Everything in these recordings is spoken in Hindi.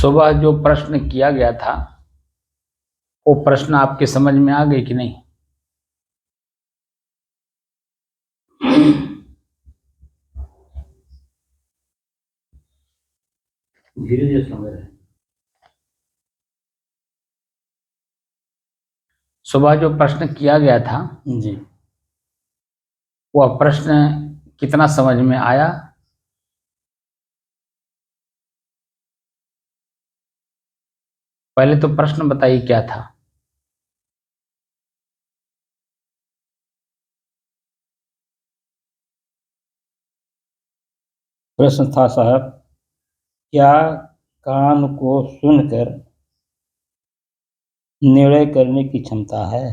सुबह जो प्रश्न किया गया था वो प्रश्न आपके समझ में आ गए कि नहीं? धीरे धीरे समझ रहे हैं। सुबह जो प्रश्न किया गया था जी, वह प्रश्न कितना समझ में आया? पहले तो प्रश्न बताइए क्या था? प्रश्न था साहब, क्या कान को सुनकर निर्णय करने की क्षमता है?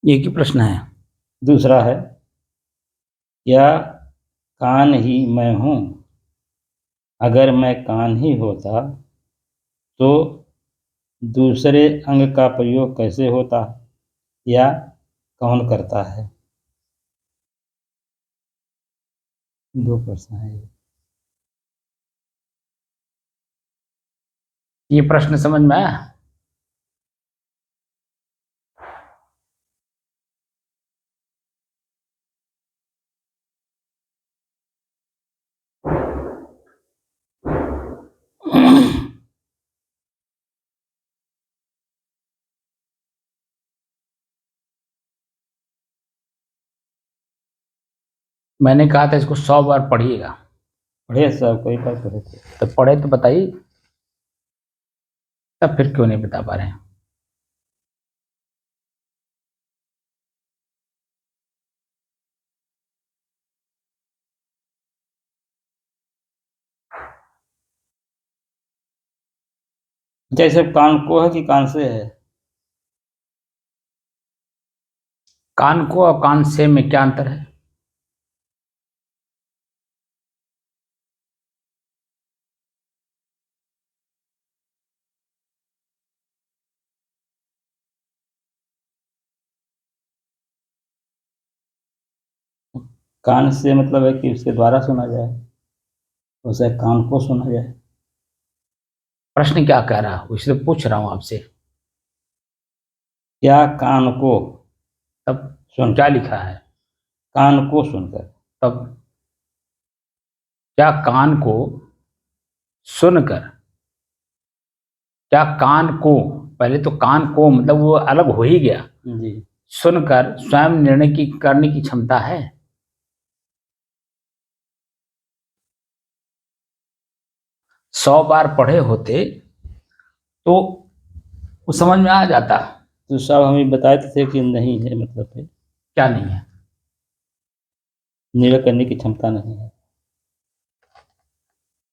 एक ही प्रश्न है। दूसरा है, क्या कान ही मैं हूँ? अगर मैं कान ही होता तो दूसरे अंग का प्रयोग कैसे होता या कौन करता है? दो प्रश्न है ये। ये प्रश्न समझ में आया? मैंने कहा था इसको 100 बार पढ़िएगा। पढ़े साहब, कई बार पढ़े थे। तो पढ़े तो बताइए, तब फिर क्यों नहीं बता पा रहे हैं? जैसे कान को है कि कान से है? कान को और कान से में क्या अंतर है? कान से मतलब है कि उसके द्वारा सुना जाए, उसे कान को सुना जाए। प्रश्न क्या कह रहा है इसलिए पूछ रहा हूं आपसे। क्या कान को तब सुन क्या लिखा है? कान को सुनकर। तब क्या कान को सुनकर? क्या कान को, पहले तो कान को मतलब वो अलग हो ही गया। जी, सुनकर स्वयं निर्णय की करने की क्षमता है? 100 बार पढ़े होते तो वो समझ में आ जाता। तो साहब हमें बताए थे कि नहीं है, मतलब है क्या नहीं है? निर्णय करने की क्षमता नहीं है।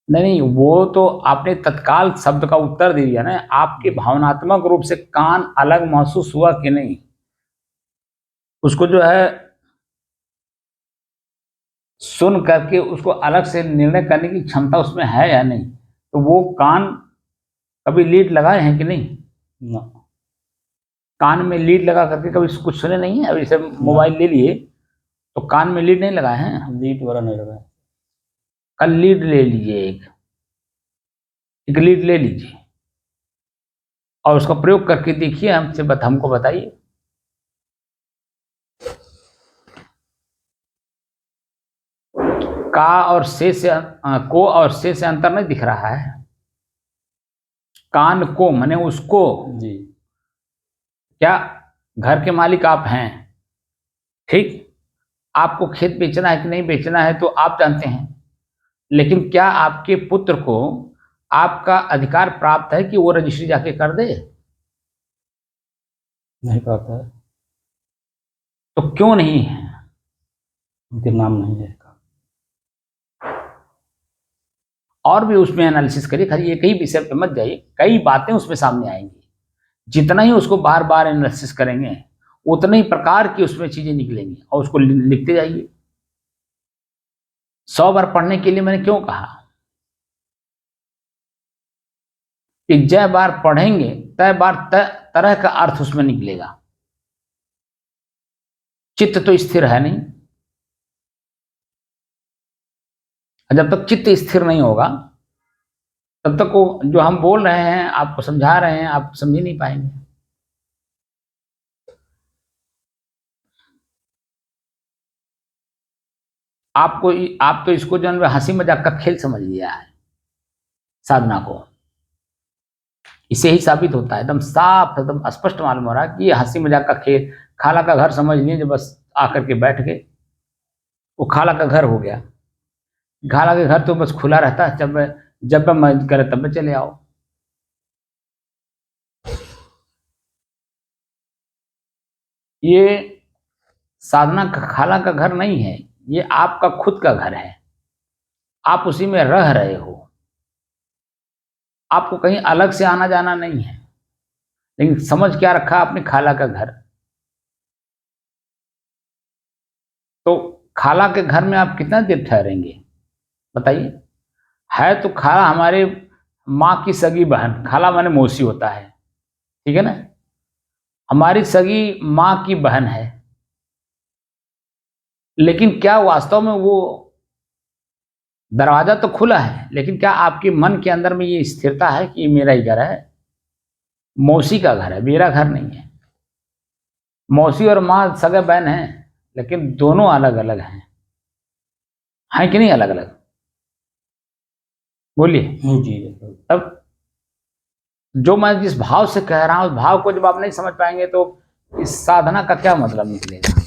नहीं नहीं, वो तो आपने तत्काल शब्द का उत्तर दे दिया ना। आपके भावनात्मक रूप से कान अलग महसूस हुआ कि नहीं, उसको जो है सुन करके उसको अलग से निर्णय करने की क्षमता उसमें है या नहीं? तो वो कान कभी लीड लगाए हैं कि नहीं? ना, कान में लीड लगा करके कभी कुछ सुने नहीं है? अभी जैसे ना, मोबाइल ले लिए तो कान में लीड नहीं लगाए हैं? लीड वाला नहीं लगा। कल लीड ले लीजिए, एक लीड ले लीजिए और उसका प्रयोग करके देखिए, हमको बताइए। का और से को और से अंतर नहीं दिख रहा है? कान को माने उसको। जी, क्या घर के मालिक आप हैं, ठीक? आपको खेत बेचना है कि नहीं बेचना है तो आप जानते हैं, लेकिन क्या आपके पुत्र को आपका अधिकार प्राप्त है कि वो रजिस्ट्री जाके कर दे? नहीं पाता है। तो क्यों नहीं है? उनके नाम नहीं है। और भी उसमें एनालिसिस करिए, खाली एक ही विषय पे मत जाइए, कई बातें उसमें सामने आएंगी। जितना ही उसको बार बार एनालिसिस करेंगे उतने ही प्रकार की उसमें चीजें निकलेंगी और उसको लिखते जाइए। 100 बार पढ़ने के लिए मैंने क्यों कहा कि जय बार पढ़ेंगे तय बार तरह का अर्थ उसमें निकलेगा। चित्त तो स्थिर है नहीं। जब तक चित्त स्थिर नहीं होगा तब तक वो जो हम बोल रहे हैं, आपको समझा रहे हैं, आप समझ ही नहीं पाएंगे। आप तो इसको जो है हंसी मजाक का खेल समझ लिया है साधना को। इसे ही साबित होता है, एकदम साफ, एकदम स्पष्ट मालूम हो रहा है कि ये हंसी मजाक का खेल, खाला का घर समझ लिए, जो बस आकर के बैठ गए, वो खाला का घर हो गया। खाला के घर तो बस खुला रहता है, जब मन करे तब में चले आओ। ये साधना का खाला का घर नहीं है, ये आपका खुद का घर है। आप उसी में रह रहे हो, आपको कहीं अलग से आना जाना नहीं है। लेकिन समझ क्या रखा अपनी खाला का घर। तो खाला के घर में आप कितना देर ठहरेंगे बताइए? है तो खाला हमारे माँ की सगी बहन, खाला माने मौसी होता है, ठीक है ना, हमारी सगी माँ की बहन है। लेकिन क्या वास्तव में वो दरवाजा तो खुला है, लेकिन क्या आपके मन के अंदर में ये स्थिरता है कि ये मेरा ही घर है? मौसी का घर है, मेरा घर नहीं है। मौसी और माँ सगे बहन हैं, लेकिन दोनों अलग अलग हैं कि नहीं? अलग अलग, बोलिए। जी। तब जो मैं जिस भाव से कह रहा हूं, उस भाव को जब आप नहीं समझ पाएंगे तो इस साधना का क्या मतलब निकलेगा?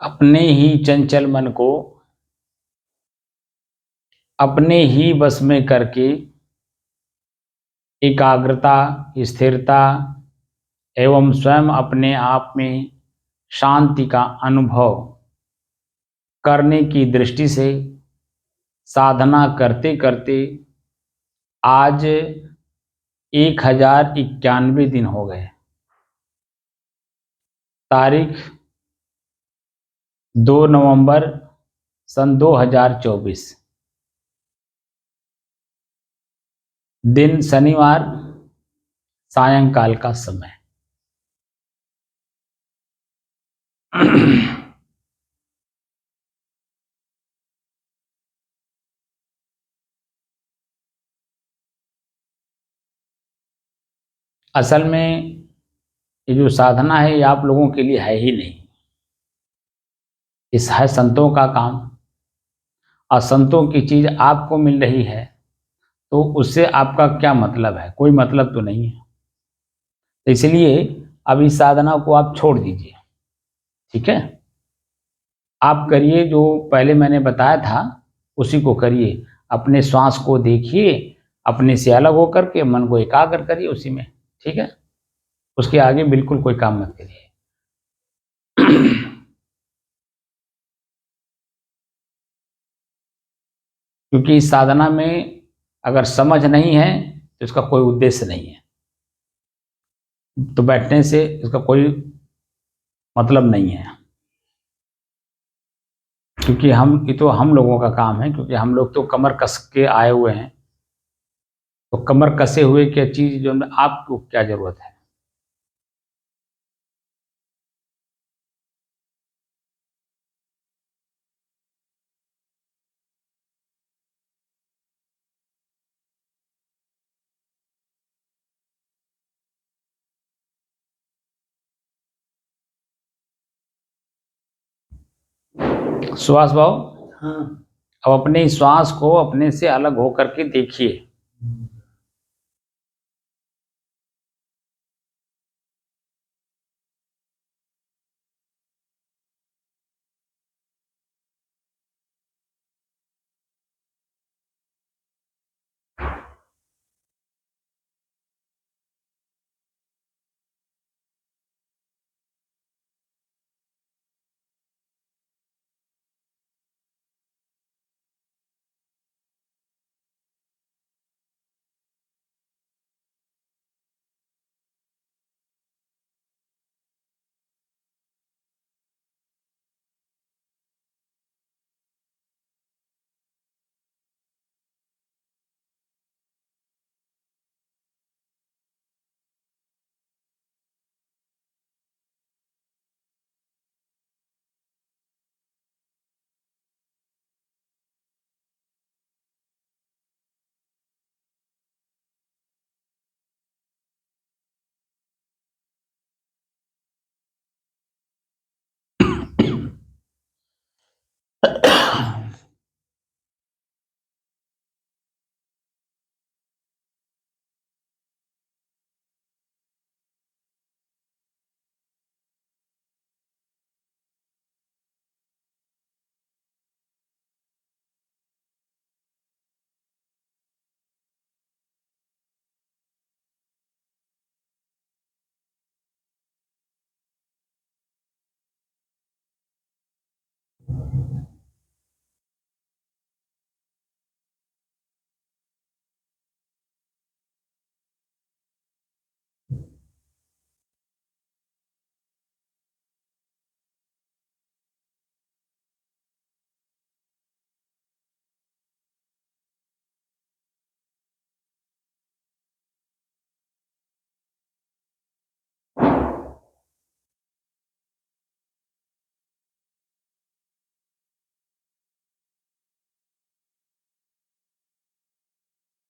अपने ही चंचल मन को अपने ही बस में करके एकाग्रता, स्थिरता एवं स्वयं अपने आप में शांति का अनुभव करने की दृष्टि से साधना करते करते आज 1091 दिन हो गए। तारीख 2 नवंबर सन 2024, दिन शनिवार, सायंकाल का समय। असल में ये जो साधना है ये आप लोगों के लिए है ही नहीं, इस है संतों का काम। और संतों की चीज आपको मिल रही है तो उससे आपका क्या मतलब है? कोई मतलब तो नहीं है। तो इसलिए अब इस साधना को आप छोड़ दीजिए, ठीक है? आप करिए जो पहले मैंने बताया था, उसी को करिए। अपने श्वास को देखिए, अपने से अलग होकर के मन को एकाग्र करिए उसी में, ठीक है? उसके आगे बिल्कुल कोई काम मत करिए। क्योंकि इस साधना में अगर समझ नहीं है तो इसका कोई उद्देश्य नहीं है, तो बैठने से इसका कोई मतलब नहीं है। क्योंकि ये तो हम लोगों का काम है, क्योंकि हम लोग तो कमर कस के आए हुए हैं। तो कमर कसे हुए क्या चीज जो आपको क्या जरूरत है? सुभाष भाव, हाँ। अब अपने श्वास को अपने से अलग होकर के देखिए।